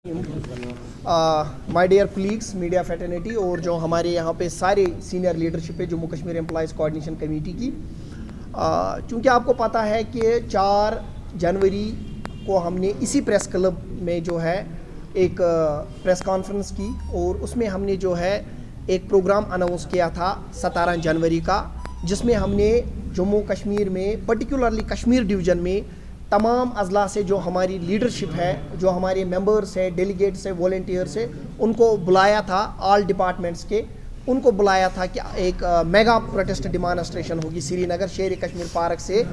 My dear colleagues media fraternity और जो हमारे यहाँ पे सारे सीनियर लीडरशिप है Jammu Kashmir employees coordination committee की, चूँकि आपको पता है कि 4 जनवरी को हमने इसी प्रेस क्लब में जो है एक प्रेस कॉन्फ्रेंस की और उसमें हमने जो है एक प्रोग्राम अनाउंस किया था 17 जनवरी का, जिसमें हमने जम्मू कश्मीर में पर्टिकुलरली कश्मीर डिवीज़न में तमाम अजला से जो हमारी लीडरशिप है, जो हमारे मेंबर्स है, डेलीगेट्स है, वॉलंटियर्स है, उनको बुलाया था। ऑल डिपार्टमेंट्स के उनको बुलाया था कि एक मेगा प्रोटेस्ट डिमॉन्स्ट्रेशन होगी श्रीनगर शेर कश्मीर पार्क से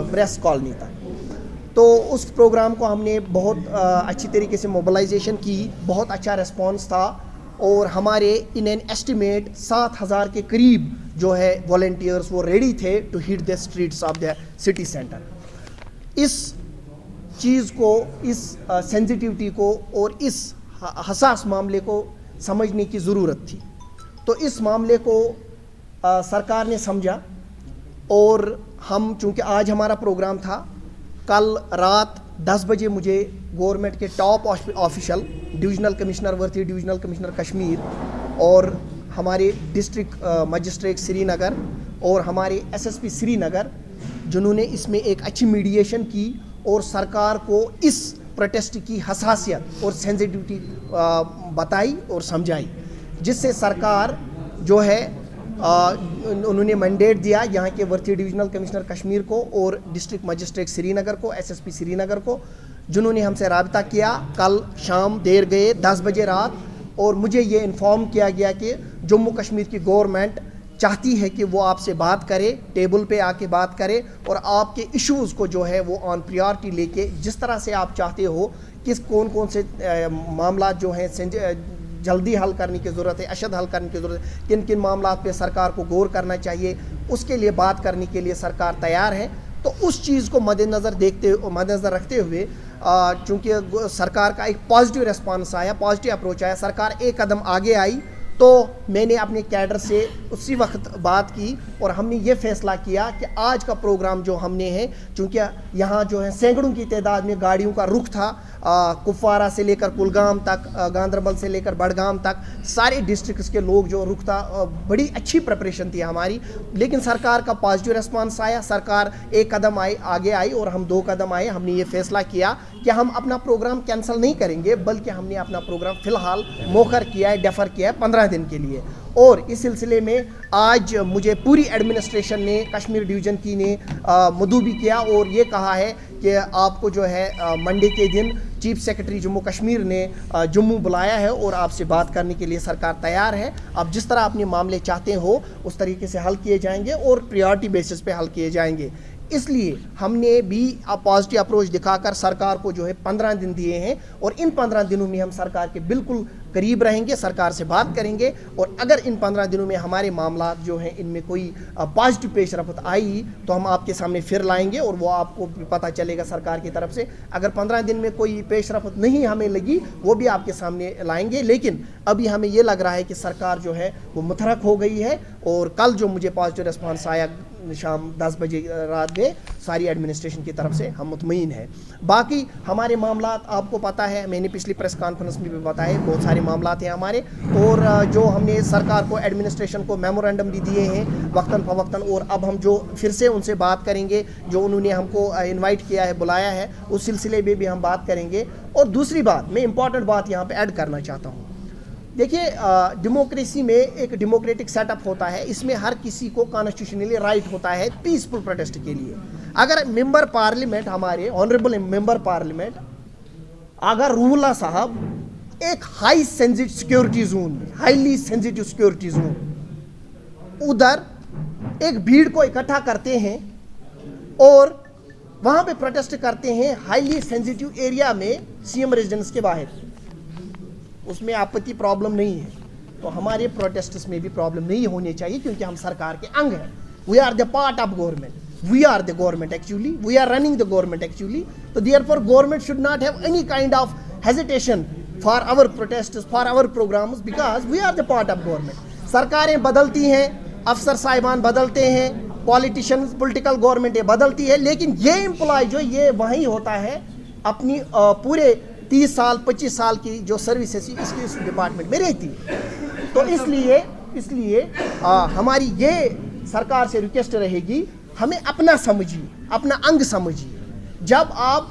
प्रेस कॉलोनी तक। तो उस प्रोग्राम को हमने बहुत अच्छी तरीके से मोबिलाइजेशन की, बहुत अच्छा रिस्पॉन्स था और हमारे इन एन एस्टिमेट 7,000 के करीब जो है वॉलंटियर्स वो रेडी थे to hit the streets of the city centre. इस चीज़ को, इस सेंसिटिविटी को और इस हसास मामले को समझने की ज़रूरत थी। तो इस मामले को सरकार ने समझा और हम, चूँकि आज हमारा प्रोग्राम था, कल रात 10 बजे मुझे गवर्नमेंट के टॉप ऑफिशियल डिविजनल कमिश्नर वर्ती, डिविजनल कमिश्नर कश्मीर और हमारे डिस्ट्रिक्ट मजिस्ट्रेट श्रीनगर और हमारे एसएसपी श्रीनगर, जिन्होंने इसमें एक अच्छी मीडिएशन की और सरकार को इस प्रोटेस्ट की हसासियत और सेंसिटिविटी बताई और समझाई, जिससे सरकार जो है उन्होंने मैंडेट दिया यहाँ के वर्ती डिविजनल कमिश्नर कश्मीर को और डिस्ट्रिक्ट मजिस्ट्रेट श्रीनगर को, एसएसपी श्रीनगर को, जिन्होंने हमसे रब्ता किया कल शाम देर गए 10 बजे रात, और मुझे ये इन्फॉर्म किया गया कि जम्मू कश्मीर की गवर्नमेंट चाहती है कि वो आपसे बात करे, टेबल पे आके बात करे और आपके इश्यूज़ को जो है वो ऑन प्रायोरिटी लेके, जिस तरह से आप चाहते हो किस कौन कौन से मामला जो हैं जल्दी हल करने की ज़रूरत है, अशद हल करने की ज़रूरत है, किन किन मामला पे सरकार को गौर करना चाहिए, उसके लिए बात करने के लिए सरकार तैयार है। तो उस चीज़ को मद्देनज़र रखते हुए, चूँकि सरकार का एक पॉजिटिव रिस्पांस आया, पॉजिटिव अप्रोच आया, सरकार एक कदम आगे आई, तो मैंने अपने कैडर से उसी वक्त बात की और हमने ये फ़ैसला किया कि आज का प्रोग्राम जो हमने है, चूँकि यहाँ जो है सैकड़ों की तादाद में गाड़ियों का रुख था, कुपवारा से लेकर कुलगाम तक, गांदरबल से लेकर बड़गाम तक, सारे डिस्ट्रिक्ट्स के लोग जो रुख था, बड़ी अच्छी प्रिपरेशन थी हमारी। लेकिन सरकार का पॉजिटिव रिस्पांस आया, सरकार एक कदम आगे आई और हम 2 कदम आए। हमने ये फ़ैसला किया कि हम अपना प्रोग्राम कैंसिल नहीं करेंगे, बल्कि हमने अपना प्रोग्राम फ़िलहाल मौखर किया है, डेफर किया है 15 दिन के लिए। और इस सिलसिले में आज मुझे पूरी एडमिनिस्ट्रेशन ने, कश्मीर डिवीज़न की ने मदऊ भी किया और ये कहा है कि आपको जो है मंडे के दिन चीफ सेक्रेटरी जम्मू कश्मीर ने जम्मू बुलाया है और आपसे बात करने के लिए सरकार तैयार है। आप जिस तरह अपने मामले चाहते हो उस तरीके से हल किए जाएंगे और प्रायोरिटी बेसिस पे हल किए जाएंगे। इसलिए हमने भी पॉजिटिव अप्रोच दिखाकर सरकार को जो है 15 दिन दिए हैं और इन 15 दिनों में हम सरकार के बिल्कुल करीब रहेंगे, सरकार से बात करेंगे और अगर इन 15 दिनों में हमारे मामला जो हैं इनमें कोई पॉजिटिव पेशरफ्त आई तो हम आपके सामने फिर लाएंगे और वो आपको पता चलेगा सरकार की तरफ से। अगर 15 दिन में कोई पेशरफ्त नहीं हमें लगी वो भी आपके सामने लाएंगे। लेकिन अभी हमें ये लग रहा है कि सरकार जो है वो मुतहरक हो गई है और कल जो मुझे पॉजिटिव रिस्पॉन्स आया शाम 10 बजे रात में सारी एडमिनिस्ट्रेशन की तरफ से, हम मुतमईन हैं। बाकी हमारे मामला आपको पता है, मैंने पिछली प्रेस कॉन्फ्रेंस में भी बताए, बहुत सारे मामला हैं हमारे और जो हमने सरकार को, एडमिनिस्ट्रेशन को मेमोरेंडम भी दिए हैं वक्तन फ़वक्तन, और अब हम जो फिर से उनसे बात करेंगे, जो उन्होंने हमको इन्वाइट किया है, बुलाया है, उस सिलसिले में भी हम बात करेंगे। और दूसरी बात, मैं इंपॉर्टेंट बात यहाँ पर ऐड करना चाहता हूँ। देखिए, डेमोक्रेसी में एक डेमोक्रेटिक सेटअप होता है, इसमें हर किसी को कॉन्स्टिट्यूशनली राइट होता है पीसफुल प्रोटेस्ट के लिए। अगर मेंबर पार्लियामेंट, हमारे ऑनरेबल मेंबर पार्लियामेंट, अगर रूहुल्लाह साहब एक हाई सेंसिटिव सिक्योरिटी जोन में, हाईली सेंसिटिव सिक्योरिटी जोन, उधर एक भीड़ को इकट्ठा करते हैं और वहाँ पे प्रोटेस्ट करते हैं हाईली सेंसिटिव एरिया में, सीएम रेजिडेंस के बाहर, उसमें आपत्ति प्रॉब्लम नहीं है, तो हमारे प्रोटेस्ट्स में भी प्रॉब्लम नहीं होनी चाहिए, क्योंकि हम सरकार के अंग हैं। We are the part of government, we are the government actually, we are running the government actually. तो therefore government should not have any kind of hesitation for our protests, for our programmes, because we are the part of government. सरकारें बदलती हैं, अफसर साहिबान बदलते हैं, politician, political गवर्नमेंटें बदलती है, लेकिन ये एम्प्लॉय जो ये वहीं होता है, अपनी पूरे 30 साल 25 साल की जो सर्विस है इसकी इस डिपार्टमेंट में रहती है। तो इसलिए हमारी ये सरकार से रिक्वेस्ट रहेगी, हमें अपना समझिए, अपना अंग समझिए। जब आप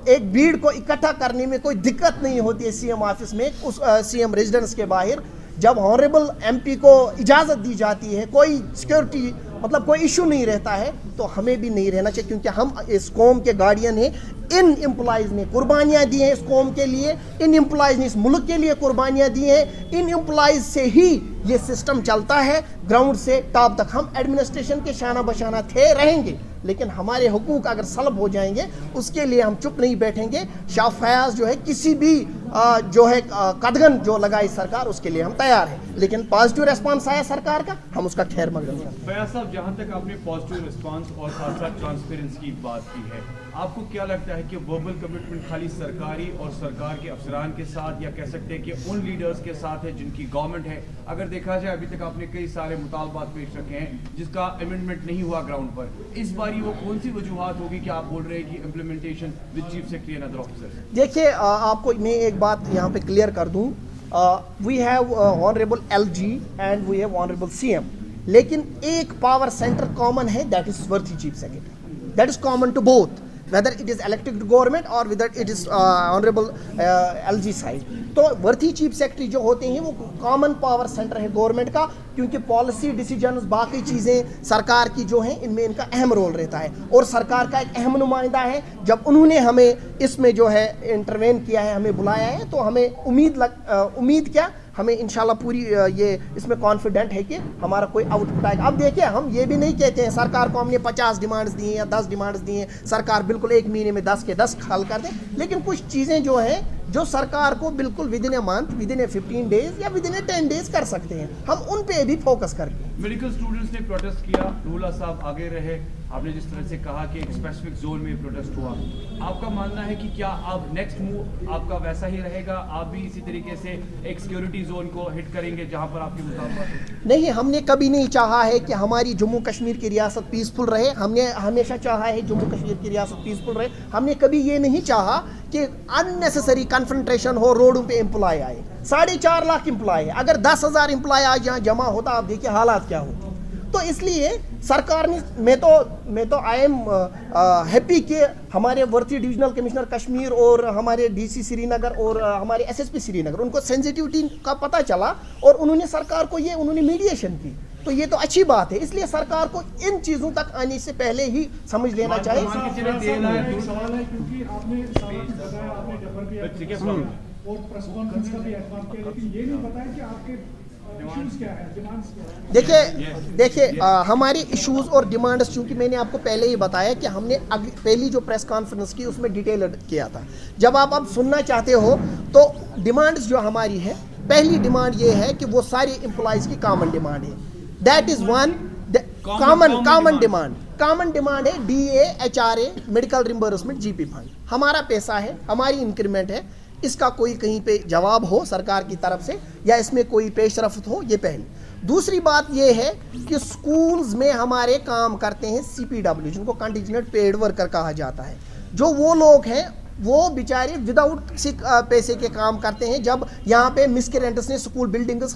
एक भीड़ को इकट्ठा करने में कोई दिक्कत नहीं होती है सीएम ऑफिस में, उस सीएम रेजिडेंस के बाहर जब ऑनरेबल एमपी को इजाज़त दी जाती है, कोई सिक्योरिटी मतलब कोई इशू नहीं रहता है, तो हमें भी नहीं रहना चाहिए, क्योंकि हम इस कौम के गार्डियन हैं। इन एम्प्लॉइज़ ने कुर्बानियाँ दी हैं इस कौम के लिए, इन एम्प्लॉइज़ ने इस मुल्क के लिए कुर्बानियाँ दी हैं, इन एम्प्लॉइज़ से ही ये सिस्टम चलता है ग्राउंड से टॉप तक। हम एडमिनिस्ट्रेशन के शाना बशाना थे रहेंगे, लेकिन हमारे हुकूक अगर सलब हो जाएंगे उसके लिए हम चुप नहीं बैठेंगे। शाह फयाज जो है किसी भी जो है कदगन जो लगाई सरकार उसके लिए हम तैयार हैं, लेकिन पॉजिटिव रिस्पांस आया सरकार का, हम उसका खैर मकदम करते हैं। फयाज साहब, जहाँ तक आपने पॉजिटिव रिस्पांस और साथ साथ ट्रांसपेरेंसी की बात की है, आपको क्या लगता है कि वर्बल कमिटमेंट खाली सरकारी और सरकार के अफसरान के साथ, या कह सकते हैं कि उन लीडर्स के साथ है जिनकी गवर्नमेंट है? अगर देखा जाए अभी तक आपने कई सारे मुतालबात पेश रखे हैं जिसका अमेंडमेंट नहीं हुआ ग्राउंड पर, इस बारी वो कौन सी वजूहात होगी कि आप बोल रहे हैं कि implementation with chief secretary and other officers? देखिए, आपको मैं एक बात यहाँ पे क्लियर कर दूँ, we have honourable LG and we have honourable CM, लेकिन एक पावर सेंटर कॉमन है, that is worthy chief secretary, that is common to both, whether it is elected government or whether it is honorable LG side। तो worthy chief secretary जो होते हैं वो common power centre है government का, क्योंकि policy decisions बाकी चीज़ें सरकार की जो हैं इनमें इनका अहम रोल रहता है, और सरकार का एक अहम नुमाइंदा है। जब उन्होंने हमें इसमें जो है इंटरवेन किया है, हमें बुलाया है, तो हमें उम्मीद क्या, हमें इंशाल्लाह पूरी ये इसमें कॉन्फिडेंट है कि हमारा कोई आउटपुट आएगा। अब देखिए, हम ये भी नहीं कहते हैं सरकार को हमने 50 डिमांड्स दी हैं या 10 डिमांड्स दी हैं, सरकार बिल्कुल एक महीने में 10 के 10 हल कर दे, लेकिन कुछ चीज़ें जो हैं जो सरकार को बिल्कुल with in a month, with in A 15 days या विद इन ए 10 डेज कर सकते हैं, हम उन पे भी फोकस करके। मेडिकल स्टूडेंट्स ने प्रोटेस्ट किया, रूला साहब आगे रहे, आपने जिस तरह से कहा कि एक स्पेसिफिक जोन में प्रोटेस्ट हुआ, आपका मानना है कि क्या अब नेक्स्ट मूव आपका वैसा ही रहेगा, आप भी इसी तरीके से एक सिक्योरिटी जोन को हिट करेंगे जहां पर आपके मुताबिक? नहीं, हमने कभी नहीं चाहा है कि हमारी जम्मू कश्मीर की रियासत पीसफुल रहे, हमने हमेशा चाहा है जम्मू कश्मीर की रियासत पीसफुल रहे। हमने कभी ये नहीं चाहा कि अननेसेसरी कन्फ्रंटेशन हो, रोडों पे एम्प्लॉय आए। 4.5 लाख एम्प्लॉय है, अगर 10,000 एम्प्लॉय आज यहाँ जमा होता, आप देखिए हालात क्या हो। तो इसलिए सरकार ने, मैं तो आई एम हैप्पी कि हमारे वर्थी डिविजनल कमिश्नर कश्मीर और हमारे DC श्रीनगर और हमारे SSP श्रीनगर, उनको सेंसिटिविटी का पता चला और उन्होंने सरकार को उन्होंने मीडिएशन की, तो ये तो अच्छी बात है। इसलिए सरकार को इन चीज़ों तक आने से पहले ही समझ लेना चाहिए। देखिए हमारे इश्यूज और डिमांड्स, चूंकि मैंने आपको पहले ही बताया कि हमने पहली जो प्रेस कॉन्फ्रेंस की उसमें डिटेल किया था। जब आप अब सुनना चाहते हो तो डिमांड्स जो हमारी है, पहली डिमांड ये है कि वो सारी एम्प्लॉइज की कॉमन डिमांड है, that is one common demand है DA, HRA, medical reimbursement, GP fund. हमारा पैसा है, हमारी इंक्रीमेंट है, इसका कोई कहीं पे जवाब हो सरकार की तरफ से या इसमें कोई पेशरफ्त हो, ये पहली। दूसरी बात ये है कि स्कूल्स में हमारे काम करते हैं CPW, जिनको कंटिजेंट पेड वर्कर कहा जाता है। जो वो लोग हैं वो बेचारे विदाउट पैसे के काम करते हैं। जब यहाँ पे मिसक्रेंट्स ने स्कूल बिल्डिंग्स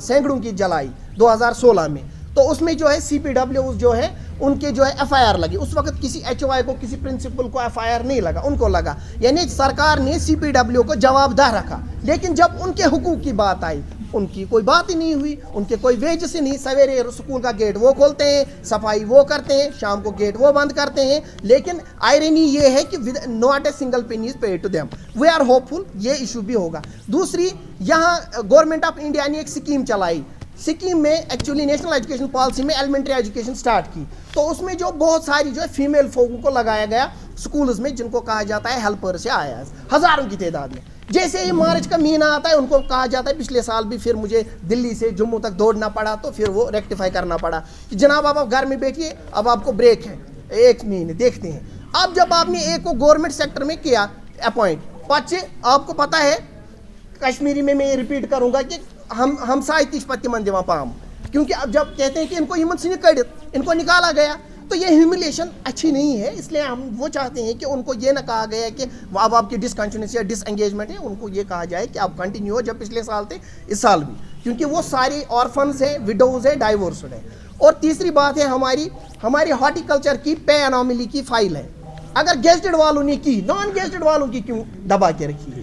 सैकड़ों की जलाई 2016 में, तो उसमें जो है CPW जो है उनके जो है FIR लगी। उस वक्त किसी HOI को, किसी प्रिंसिपल को FIR नहीं लगा, उनको लगा, यानी सरकार ने CPW को जवाबदाह रखा। लेकिन जब उनके हुकूक की बात आई, उनकी कोई बात ही नहीं हुई, उनके कोई वेज से नहीं। सवेरे स्कूल का गेट वो खोलते हैं, सफाई वो करते हैं, शाम को गेट वो बंद करते हैं, लेकिन आयरनी ये है कि not a single penny is paid to them. We are hopeful ये इशू भी होगा। दूसरी, यहाँ गवर्नमेंट ऑफ इंडिया ने एक स्कीम चलाई, सिक्किम में एक्चुअली नेशनल एजुकेशन पॉलिसी में एलिमेंट्री एजुकेशन स्टार्ट की, तो उसमें जो बहुत सारी जो है फीमेल फोकों को लगाया गया स्कूल्स में, जिनको कहा जाता है हेल्पर से आया, हज़ारों की तादाद में। जैसे ही मार्च का महीना आता है उनको कहा जाता है, पिछले साल भी फिर मुझे दिल्ली से जम्मू तक दौड़ना पड़ा, तो फिर वो रेक्टिफाई करना पड़ा कि जनाब आप घर में बैठिए, अब आपको ब्रेक है 1 महीने, देखते हैं। अब जब आपने एक को गवर्नमेंट सेक्टर में किया अपॉइंट, पाचे आपको पता है कश्मीरी में मैं रिपीट करूँगा कि हम साइतिश पत्ती मन दिवा पाम, क्योंकि अब जब कहते हैं कि इनको हिम्मत से इनको निकाला गया, تو یہ ہیوملیشن اچھی نہیں ہے. اس لیے ہم وہ چاہتے ہیں کہ ان کو یہ نہ کہا گیا کہ اب آپ کی ڈسکنٹینیوس یا ڈس انگیجمنٹ ہے, ان کو یہ کہا جائے کہ آپ کنٹینیو ہو جب پچھلے سال تھے اس سال بھی, کیونکہ وہ سارے آرفنز ہیں, وڈوز ہیں, ڈائیورسڈ ہیں. اور تیسری بات ہے ہماری ہارٹیکلچر کی پے انوملی کی فائل ہے. اگر گیزٹڈ والوں نے کی, نان گیزٹڈ والوں کی کیوں دبا کے رکھی ہے؟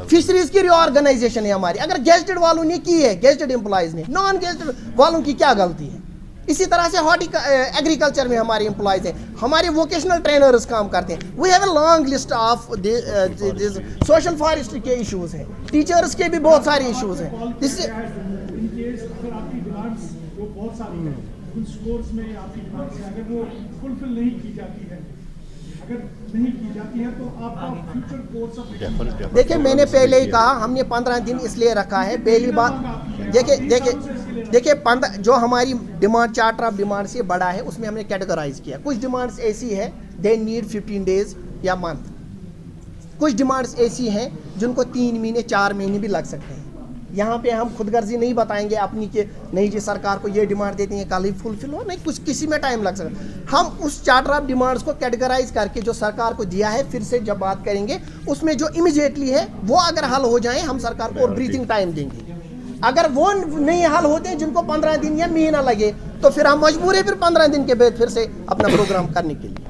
فشریز کی ری آرگنائزیشن ہے ہماری. اگر گیزٹڈ والوں نے کی ہے, گیزٹڈ امپلائز نے, نان گیزٹڈ والوں کی کیا غلطی ہے؟ اسی طرح سے ایگریکلچر میں ہمارے امپلائز ہیں, ہمارے ووکیشنل ٹرینرز کام کرتے ہیں. We have a long list of social forestry کے ایشوز ہیں, ٹیچرز کے بھی بہت سارے ایشوز ہیں. اس سے دیکھیں, میں نے پہلے ہی کہا ہم نے 15 دن اس لیے رکھا ہے. پہلی بات دیکھیں جو ہماری ڈیمانڈ, چارٹر آف ڈیمانڈ سے بڑا ہے, اس میں ہم نے کیٹیگرائز کیا. کچھ ڈیمانڈس ایسی ہے دے نیڈ 15 days یا منتھ. کچھ ڈیمانڈس ایسی ہیں جن کو 3 مہینے 4 مہینے بھی لگ سکتے ہیں. یہاں پہ ہم خود غرضی نہیں بتائیں گے اپنی کہ نہیں جی سرکار کو یہ ڈیمانڈ دیتے ہیں کل ہی فلفل ہو, نہیں, کچھ کسی میں ٹائم لگ سکتا ہے. ہم اس چارٹر آف ڈیمانڈس کو کیٹیگرائز کر کے جو سرکار کو دیا ہے پھر سے جب بات کریں گے, اس میں جو امیجیٹلی ہے وہ اگر حل ہو جائیں ہم سرکار کو اور بریتھنگ ٹائم دیں گے. اگر وہ نہیں حل ہوتے ہیں جن کو 15 دن یا مہینہ لگے تو پھر ہم مجبور ہیں پھر 15 دن کے بعد پھر سے اپنا پروگرام کرنے کے لیے.